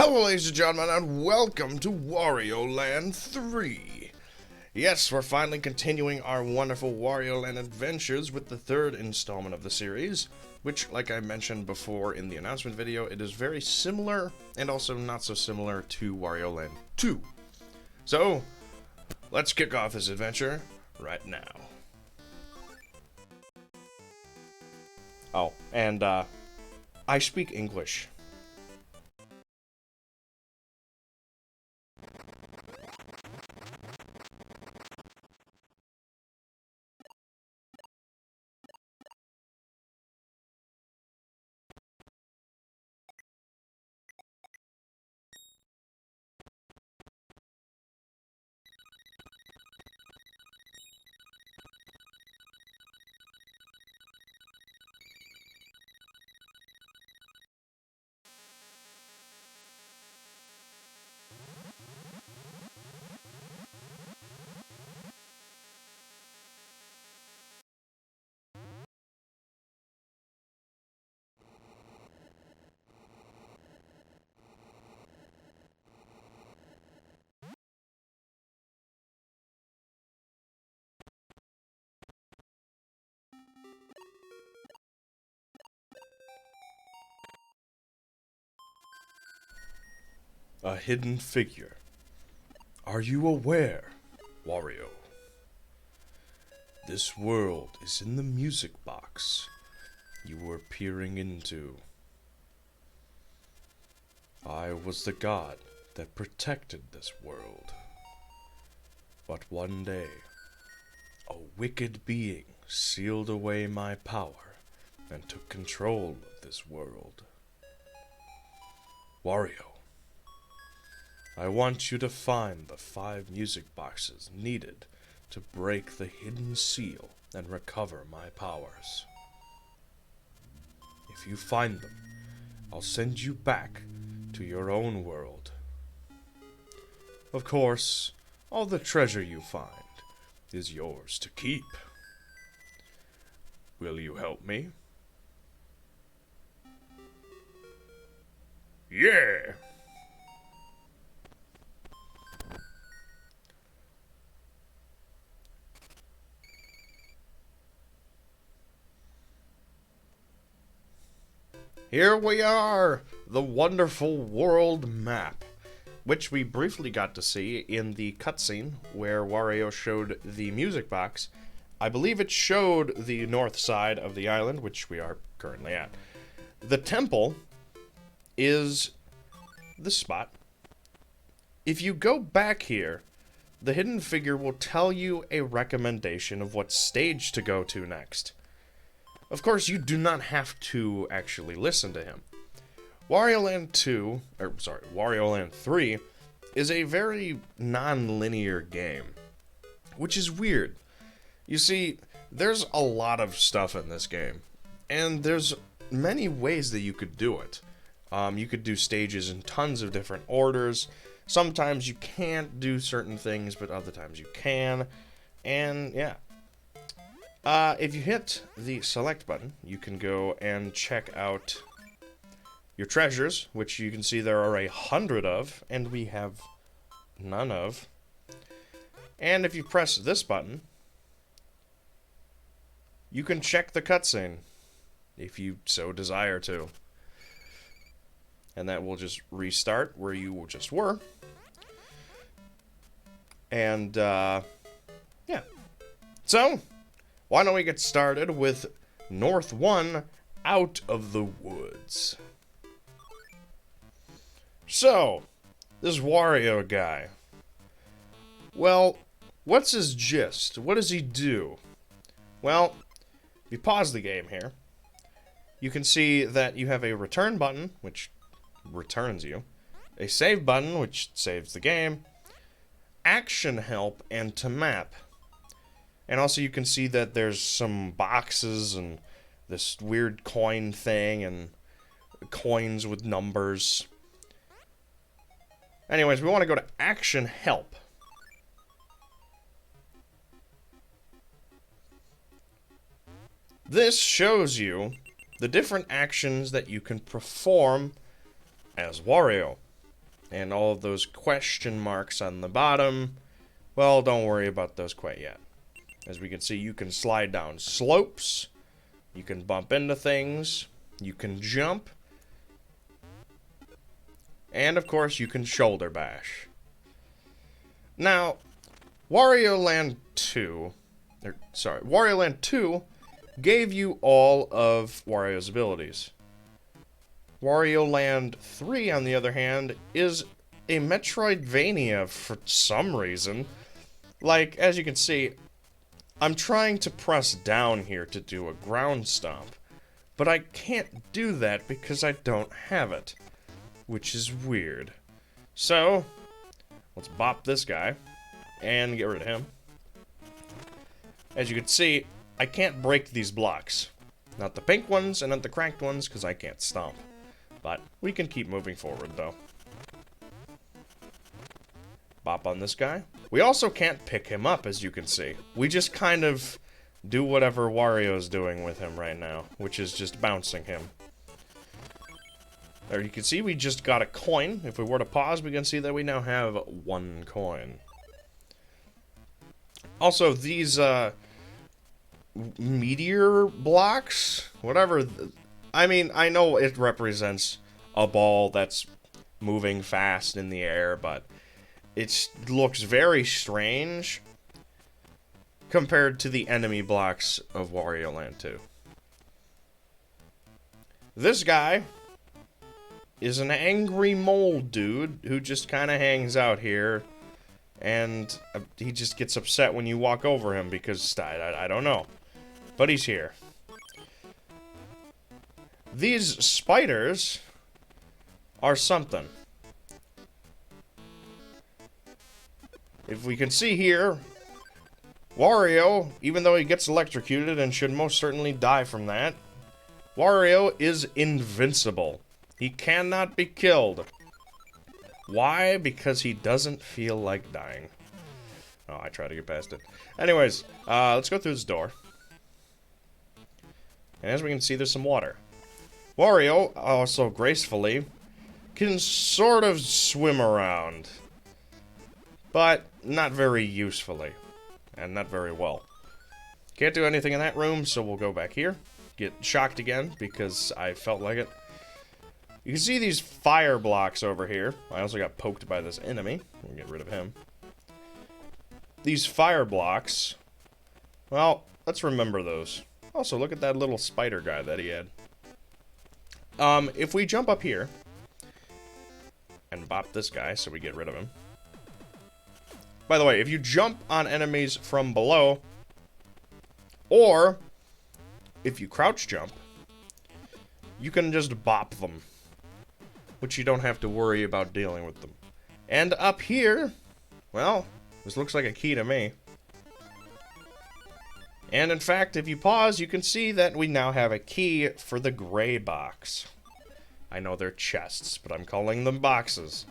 Hello ladies and gentlemen, and welcome to Wario Land 3. Yes, we're finally continuing our wonderful Wario Land adventures with the third installment of the series, which, like I mentioned before in the announcement video, it is very similar and also not so similar to Wario Land 2. So, let's kick off this adventure right now. Oh, and I speak English. A hidden figure. Are you aware, Wario? This world is in the music box you were peering into. I was the god that protected this world. But one day, a wicked being sealed away my power and took control of this world. Wario, I want you to find the 5 music boxes needed to break the hidden seal and recover my powers. If you find them, I'll send you back to your own world. Of course, all the treasure you find is yours to keep. Will you help me? Yeah! Here we are, the wonderful world map, which we briefly got to see in the cutscene where Wario showed the music box. I believe it showed the north side of the island, which we are currently at. The temple is this spot. If you go back here, the hidden figure will tell you a recommendation of what stage to go to next. Of course, you do not have to actually listen to him. Wario Land 3 is a very non-linear game, which is weird. You see, there's a lot of stuff in this game, and there's many ways that you could do it. You could do stages in tons of different orders. Sometimes you can't do certain things, but other times you can, and yeah. If you hit the select button, you can go and check out your treasures, which you can see there are 100 of, and we have none of. And if you press this button, you can check the cutscene, if you so desire to. And that will just restart where you just were. And, yeah. So, why don't we get started with North 1, Out of the Woods. So, this Wario guy. Well, what's his gist? What does he do? Well, if you pause the game here, you can see that you have a return button, which returns you, a save button, which saves the game, action help, and to map. And also you can see that there's some boxes and this weird coin thing and coins with numbers. Anyways, we want to go to action help. This shows you the different actions that you can perform as Wario. And all of those question marks on the bottom, well, don't worry about those quite yet. As we can see, you can slide down slopes, you can bump into things, you can jump, and of course you can shoulder bash. Now, Wario Land 2 gave you all of Wario's abilities. Wario Land 3, on the other hand, is a Metroidvania for some reason. Like, as you can see, I'm trying to press down here to do a ground stomp, but I can't do that because I don't have it, which is weird. So, let's bop this guy and get rid of him. As you can see, I can't break these blocks. Not the pink ones and not the cracked ones, because I can't stomp. But we can keep moving forward, though. Bop on this guy. We also can't pick him up, as you can see. We just kind of do whatever Wario's doing with him right now, which is just bouncing him. There you can see we just got a coin. If we were to pause, we can see that we now have 1 coin. Also, these meteor blocks, whatever, I mean, I know it represents a ball that's moving fast in the air, but it looks very strange compared to the enemy blocks of Wario Land 2. This guy is an angry mole dude who just kind of hangs out here, and he just gets upset when you walk over him because, I don't know. But he's here. These spiders are something. If we can see here, Wario, even though he gets electrocuted and should most certainly die from that, Wario is invincible. He cannot be killed. Why? Because he doesn't feel like dying. Oh, I try to get past it. Anyways, let's go through this door. And as we can see, there's some water. Wario, also gracefully, can sort of swim around. But not very usefully. And not very well. Can't do anything in that room, so we'll go back here. Get shocked again, because I felt like it. You can see these fire blocks over here. I also got poked by this enemy. We'll get rid of him. These fire blocks, well, let's remember those. Also, look at that little spider guy that he had. If we jump up here and bop this guy so we get rid of him. By the way, if you jump on enemies from below, or if you crouch jump, you can just bop them, which you don't have to worry about dealing with them. And up here, well, this looks like a key to me. And in fact, if you pause, you can see that we now have a key for the gray box. I know they're chests, but I'm calling them boxes.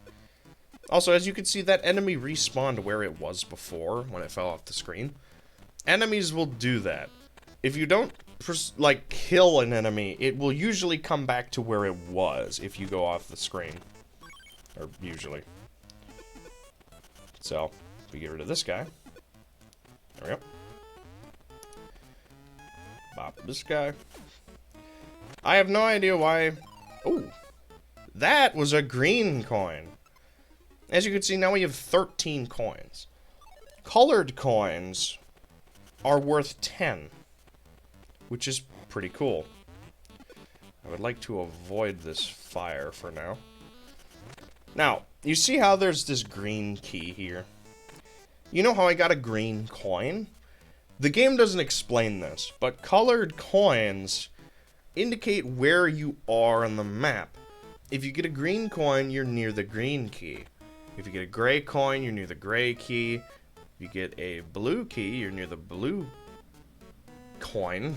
Also, as you can see, that enemy respawned where it was before when it fell off the screen. Enemies will do that. If you don't, like, kill an enemy, it will usually come back to where it was if you go off the screen. Or usually. So, we get rid of this guy. There we go. Bop this guy. I have no idea why... Ooh. That was a green coin. As you can see, now we have 13 coins. Colored coins are worth 10. Which is pretty cool. I would like to avoid this fire for now. Now, you see how there's this green key here? You know how I got a green coin? The game doesn't explain this, but colored coins indicate where you are on the map. If you get a green coin, you're near the green key. If you get a gray coin, you're near the gray key. If you get a blue key, you're near the blue coin.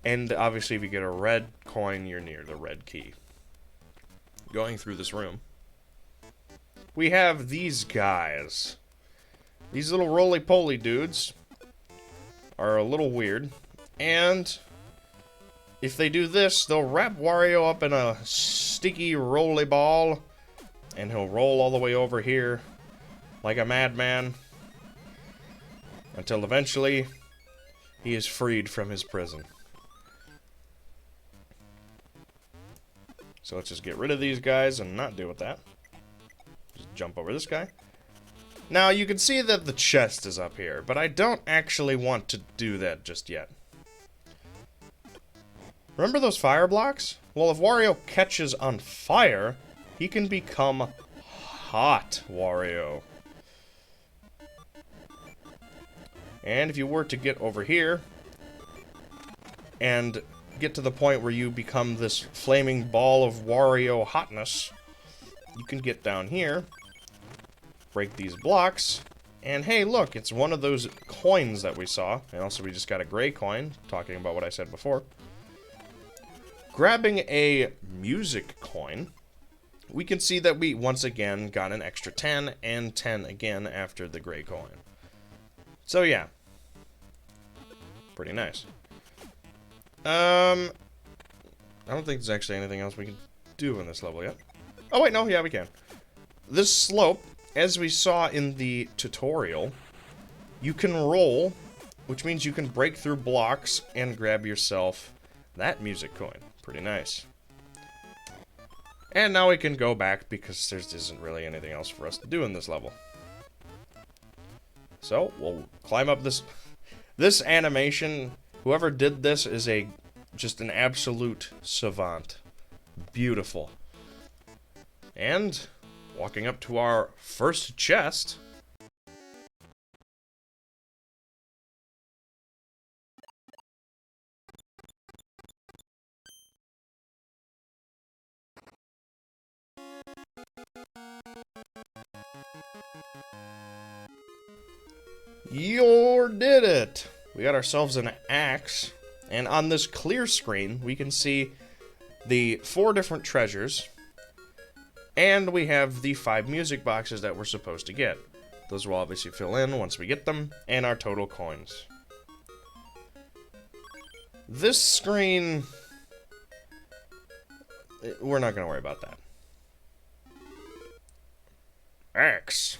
And obviously, if you get a red coin, you're near the red key. Going through this room, we have these guys. These little roly-poly dudes are a little weird. And if they do this, they'll wrap Wario up in a sticky roly ball and he'll roll all the way over here like a madman until eventually he is freed from his prison. So let's just get rid of these guys and not deal with that. Just jump over this guy. Now, you can see that the chest is up here, but I don't actually want to do that just yet. Remember those fire blocks? Well, if Wario catches on fire, he can become hot Wario. And if you were to get over here and get to the point where you become this flaming ball of Wario hotness, you can get down here, break these blocks, and hey, look, it's one of those coins that we saw. And also we just got a gray coin, talking about what I said before. Grabbing a music coin, we can see that we once again got an extra 10 and 10 again after the gray coin. So yeah, pretty nice. I don't think there's actually anything else we can do in this level yet. Oh wait, no, yeah, we can. This slope, as we saw in the tutorial, you can roll, which means you can break through blocks and grab yourself that music coin. Pretty nice. And now we can go back because there isn't really anything else for us to do in this level. So, we'll climb up this... This animation, whoever did this is just an absolute savant. Beautiful. And, walking up to our first chest... You did it! We got ourselves an axe, and on this clear screen, we can see the 4 different treasures, and we have the 5 music boxes that we're supposed to get. Those will obviously fill in once we get them, and our total coins. This screen... We're not going to worry about that. Axe.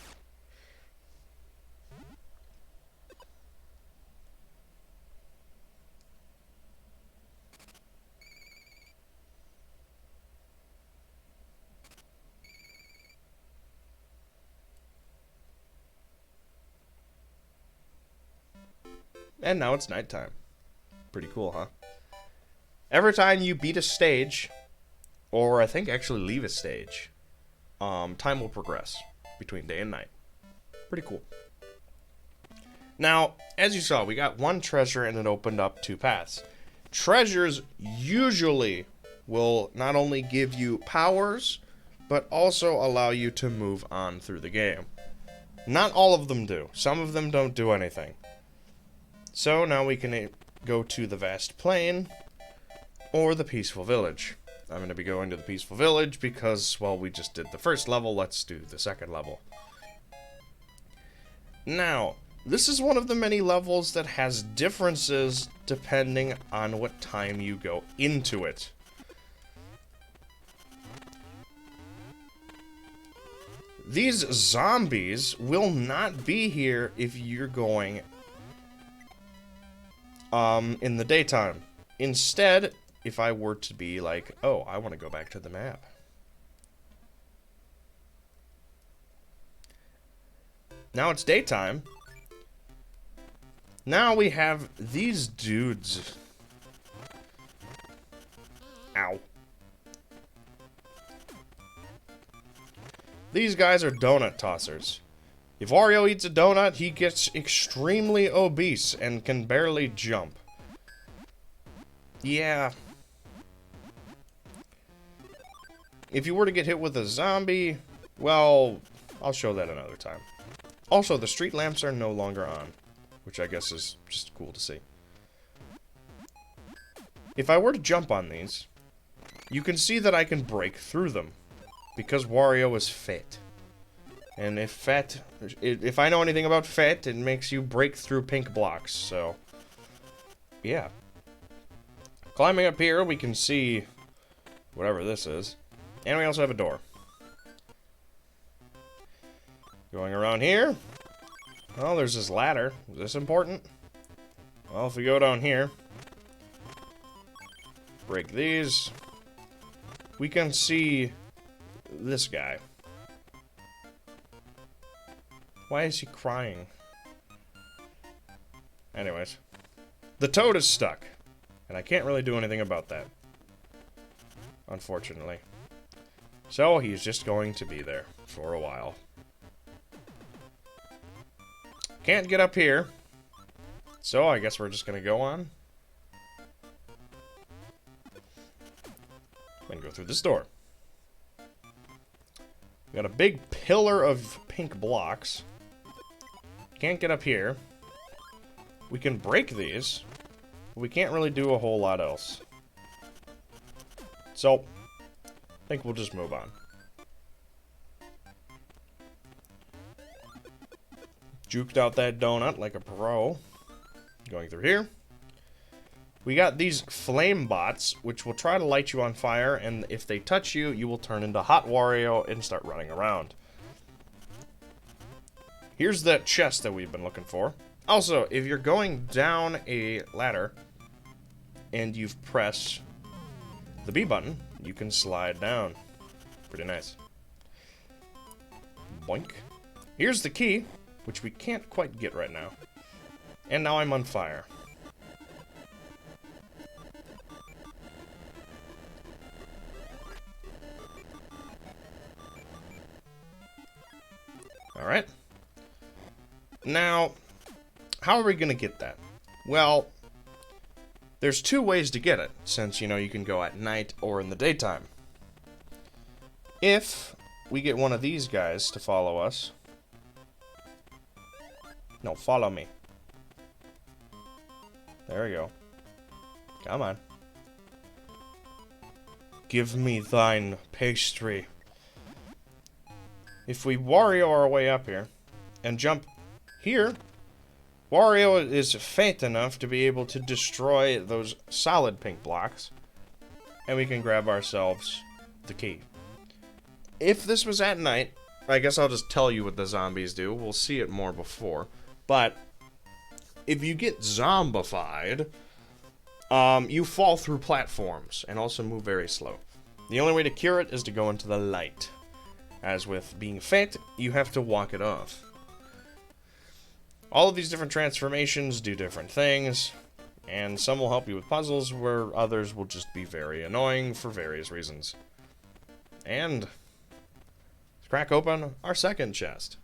And now it's nighttime. Pretty cool, huh? Every time you beat a stage, or I think actually leave a stage, time will progress between day and night. Pretty cool. Now, as you saw, we got 1 treasure and it opened up 2 paths. Treasures usually will not only give you powers, but also allow you to move on through the game. Not all of them do. Some of them don't do anything. So now we can go to the vast plain or the peaceful village. I'm going to be going to the peaceful village because, well, we just did the first level. Let's do the second level. Now, this is one of the many levels that has differences depending on what time you go into it. These zombies will not be here if you're going in the daytime. Instead, if I were to be like, oh, I want to go back to the map. Now it's daytime. Now we have these dudes. Ow. These guys are donut tossers. If Wario eats a donut, he gets extremely obese and can barely jump. Yeah. If you were to get hit with a zombie, well, I'll show that another time. Also, the street lamps are no longer on, which I guess is just cool to see. If I were to jump on these, you can see that I can break through them, because Wario is fat. And if I know anything about fat, it makes you break through pink blocks, so... yeah. Climbing up here, we can see whatever this is. And we also have a door. Going around here. Oh, there's this ladder. Is this important? Well, if we go down here, break these, we can see this guy. Why is he crying? Anyways, the toad is stuck, and I can't really do anything about that, unfortunately. So he's just going to be there for a while. Can't get up here, so I guess we're just gonna go on and go through this door. We got a big pillar of pink blocks. Can't get up here. We can break these, but we can't really do a whole lot else. So, I think we'll just move on. Juked out that donut like a pro. Going through here. We got these flame bots, which will try to light you on fire, and if they touch you, you will turn into Hot Wario and start running around. Here's that chest that we've been looking for. Also, if you're going down a ladder and you've pressed the B button, you can slide down. Pretty nice. Boink. Here's the key, which we can't quite get right now. And now I'm on fire. Alright. Now, how are we going to get that? Well, there's two ways to get it, since, you know, you can go at night or in the daytime. If we get one of these guys to follow us... No, follow me. There we go. Come on. Give me thine pastry. If we Wario our way up here and jump here, Wario is faint enough to be able to destroy those solid pink blocks, and we can grab ourselves the key. If this was at night, I guess I'll just tell you what the zombies do. We'll see it more before. But if you get zombified, you fall through platforms and also move very slow. The only way to cure it is to go into the light. As with being faint, you have to walk it off. All of these different transformations do different things, and some will help you with puzzles, where others will just be very annoying for various reasons. And let's crack open our second chest.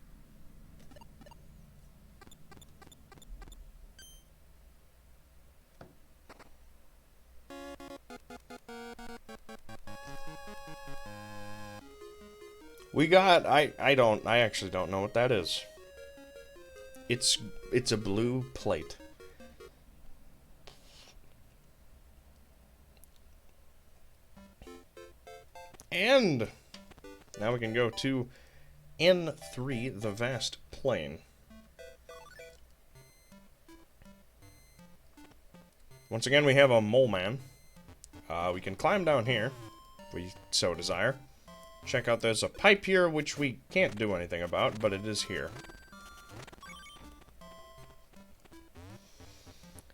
We got, I actually don't know what that is. It's a blue plate. And now we can go to N3, the vast plain. Once again, we have a mole man. We can climb down here, if we so desire. Check out, there's a pipe here, which we can't do anything about, but it is here.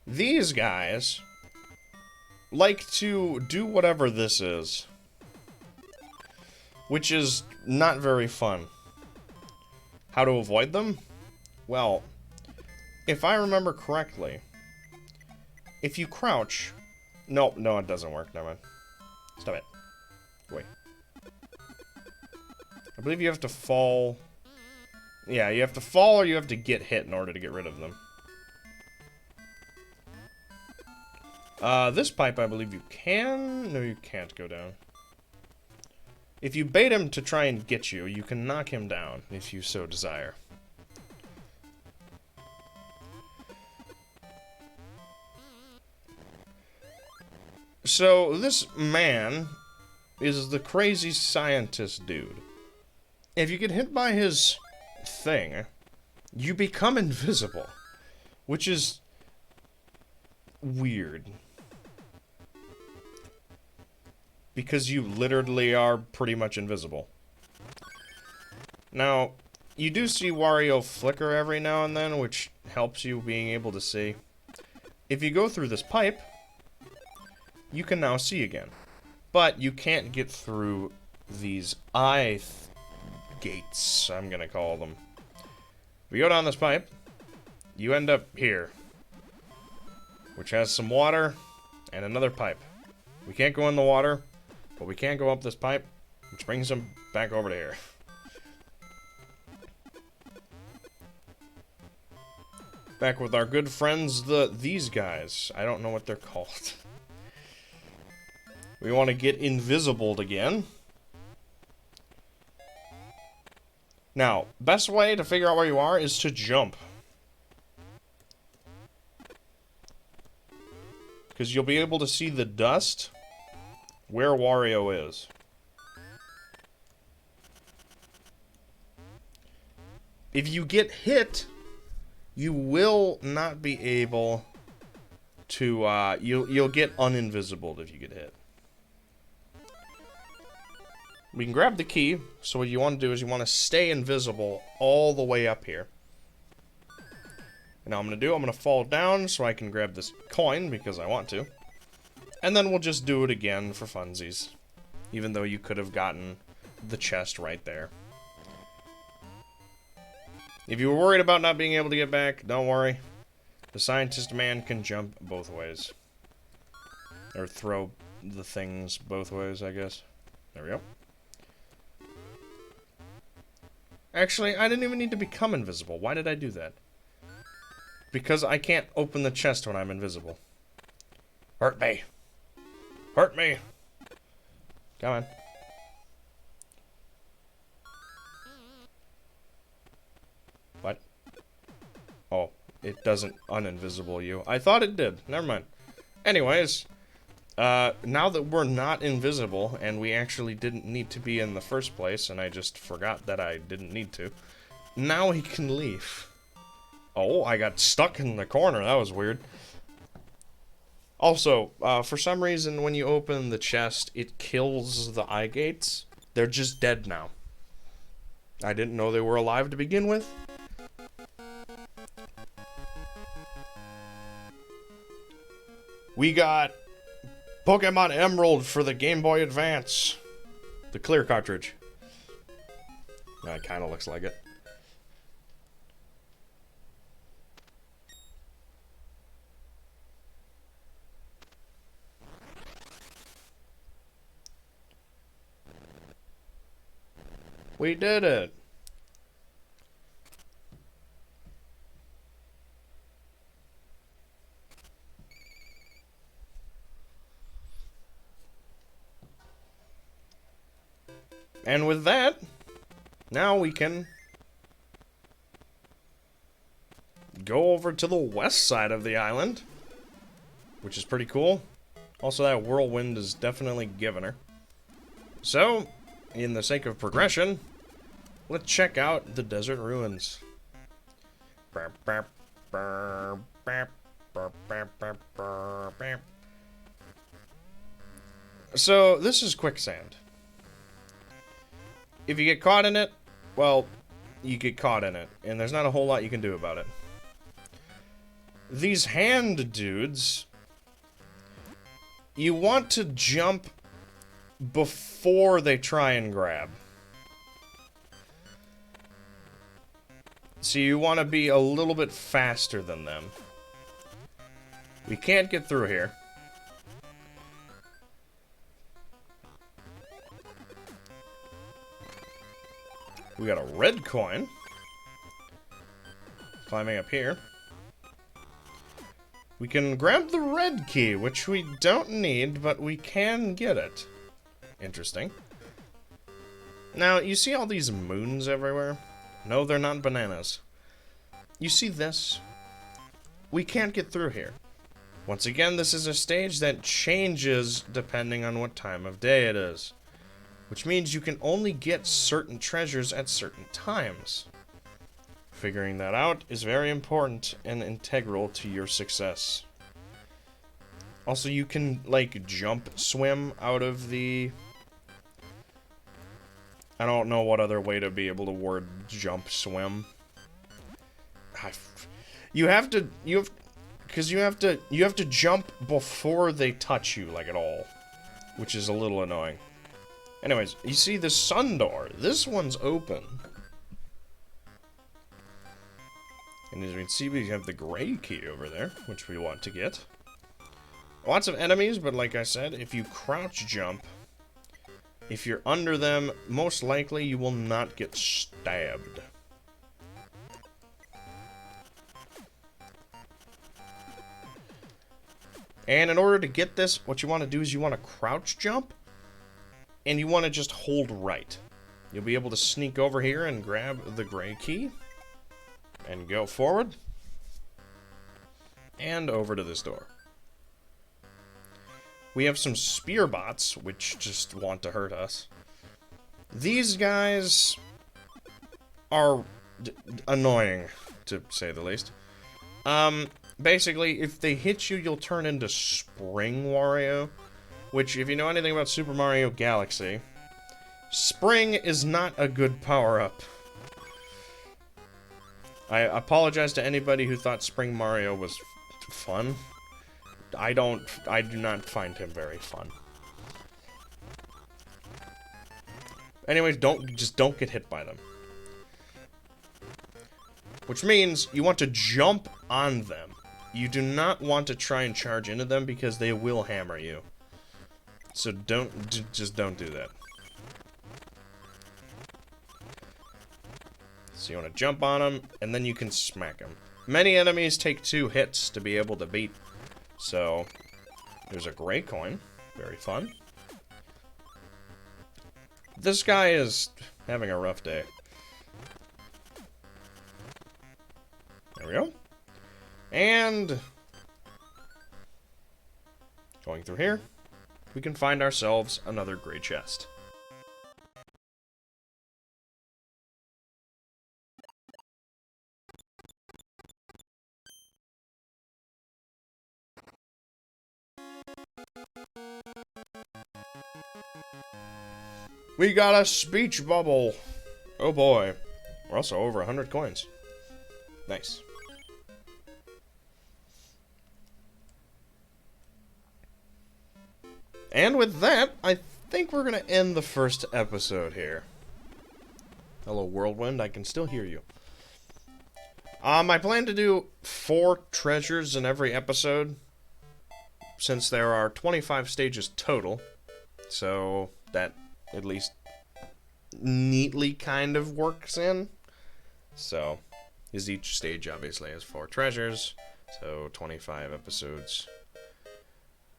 These guys like to do whatever this is, which is not very fun. How to avoid them? Well, if I remember correctly, if you crouch... No, it doesn't work. Never mind. Stop it. Wait. I believe you have to fall... Yeah, you have to fall or you have to get hit in order to get rid of them. This pipe, I believe you can... No, you can't go down. If you bait him to try and get you, you can knock him down, if you so desire. So, this man is the crazy scientist dude. If you get hit by his thing, you become invisible, which is weird. Because you literally are pretty much invisible. Now, you do see Wario flicker every now and then, which helps you being able to see. If you go through this pipe, you can now see again. But you can't get through these eye gates, I'm gonna call them. If you go down this pipe, you end up here, which has some water and another pipe. We can't go in the water, but we can go up this pipe, which brings them back over to here. Back with our good friends, these guys. I don't know what they're called. We want to get invisibled again. Now, best way to figure out where you are is to jump. Because you'll be able to see the dust where Wario is. If you get hit, you will not be able to, you'll get uninvisibled if you get hit. We can grab the key, so what you want to do is you want to stay invisible all the way up here. And now I'm going to fall down so I can grab this coin, because I want to. And then we'll just do it again for funsies. Even though you could have gotten the chest right there. If you were worried about not being able to get back, don't worry. The scientist man can jump both ways. Or throw the things both ways, I guess. There we go. Actually, I didn't even need to become invisible. Why did I do that? Because I can't open the chest when I'm invisible. Hurt me. Hurt me. Come on. What? Oh, it doesn't uninvisible you. I thought it did. Never mind. Anyways, now that we're not invisible, and we actually didn't need to be in the first place, and I just forgot that I didn't need to, now he can leave. Oh, I got stuck in the corner. That was weird. Also, for some reason, when you open the chest, it kills the eye gates. They're just dead now. I didn't know they were alive to begin with. We got Pokemon Emerald for the Game Boy Advance. The clear cartridge. It kind of looks like it. We did it. And with that, now we can go over to the west side of the island, which is pretty cool. Also, that whirlwind is definitely giving her. So, in the sake of progression, let's check out the desert ruins. So, this is quicksand. If you get caught in it, well, you get caught in it, and there's not a whole lot you can do about it. These hand dudes, you want to jump before they try and grab. So you want to be a little bit faster than them. We can't get through here. We got a red coin. Climbing up here. We can grab the red key, which we don't need, but we can get it. Interesting. Now, you see all these moons everywhere? No, they're not bananas. You see this? We can't get through here. Once again, this is a stage that changes depending on what time of day it is. Which means you can only get certain treasures at certain times. Figuring that out is very important and integral to your success. Also, you can, like, jump swim out of the I don't know what other way to be able to word jump swim. You have to jump before they touch you, like, at all, which is a little annoying. Anyways, you see the sun door. This one's open. And as you can see, we have the gray key over there, which we want to get. Lots of enemies, but like I said, if you crouch jump, if you're under them, most likely you will not get stabbed. And in order to get this, what you want to do is you want to crouch jump, and you want to just hold right. You'll be able to sneak over here and grab the gray key, and go forward, and over to this door. We have some spear bots, which just want to hurt us. These guys are annoying, to say the least. Basically, if they hit you, you'll turn into Spring Wario, which, if you know anything about Super Mario Galaxy, Spring is not a good power-up. I apologize to anybody who thought Spring Mario was fun. I do not find him very fun. Anyways, just don't get hit by them. Which means you want to jump on them. You do not want to try and charge into them because they will hammer you. So just don't do that. So you want to jump on them, and then you can smack them. Many enemies take 2 hits to be able to beat. So, there's a gray coin. Very fun. This guy is having a rough day. There we go. And going through here, we can find ourselves another gray chest. We got a speech bubble. Oh boy. We're also over 100 coins. Nice. And with that, I think we're going to end the first episode here. Hello, Whirlwind. I can still hear you. I plan to do 4 treasures in every episode, since there are 25 stages total. So, that at least neatly kind of works in. So, is each stage obviously has 4 treasures. So, 25 episodes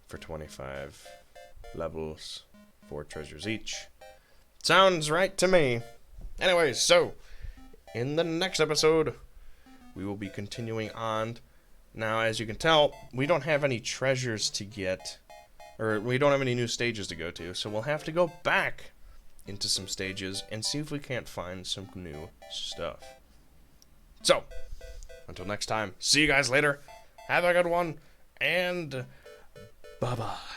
for 25 levels, 4 treasures each. Sounds right to me. Anyways, so, in the next episode, we will be continuing on. Now, as you can tell, we don't have any treasures to get, or we don't have any new stages to go to, so we'll have to go back into some stages and see if we can't find some new stuff. So, until next time, see you guys later, have a good one, and bye-bye.